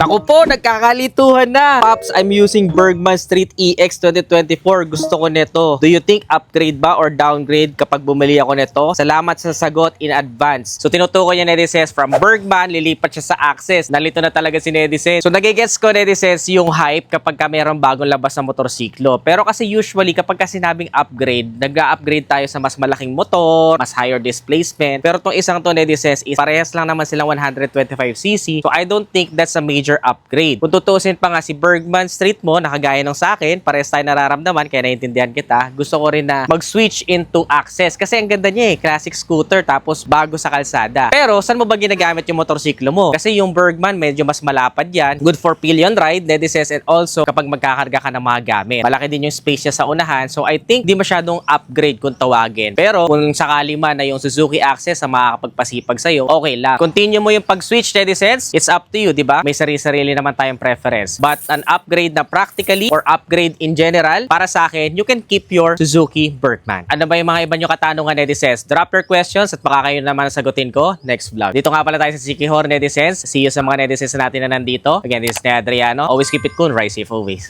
Naku po, nagkakalituhan na. Pops, I'm using Bergman Street EX 2024. Gusto ko nito. Do you think upgrade ba or downgrade kapag bumili ako nito? Salamat sa sagot in advance. So tinutukoy niya Nedices from Bergman, lilipat siya sa Access. Nalito na talaga si Nedices. So nagigets ko Nedices yung hype kapag ka mayroong bagong labas na motorsiklo. Pero kasi usually kapag ka sinabing upgrade, nag-upgrade tayo sa mas malaking motor, mas higher displacement. Pero itong isang to Nedices is parehas lang naman silang 125cc. So I don't think that's a major upgrade. Kung tutusin pa nga si Bergman Street mo, nakagaya ng sa akin, parehas tayo nararamdaman, kaya naiintindihan kita. Gusto ko rin na mag-switch into Access kasi ang ganda niya classic scooter tapos bago sa kalsada. Pero saan mo ba ginagamit yung motorsiklo mo? Kasi yung Bergman medyo mas malapad yan, good for pillion ride, Nedices, and also kapag magkakarga ka ng mga gamit. Malaki din yung space niya sa unahan, so I think di masyadong upgrade kung tawagin. Pero kung sakali man na yung Suzuki Access ang makakapagpasipag sa'yo, okay lang. Continue mo yung pag-switch, Nedices, it's up to you, di ba? May sarili naman tayong preference. But an upgrade na practically or upgrade in general, para sa akin, you can keep your Suzuki Bergman. Ano ba yung mga iba nyo katanungan, Nedices? Drop your questions at baka kayo naman sagutin ko next vlog. Dito nga pala tayo sa Sikihor, Nedices. See you sa mga Nedices natin na nandito. Again, this is Adriano. Always keep it cool, ride safe always.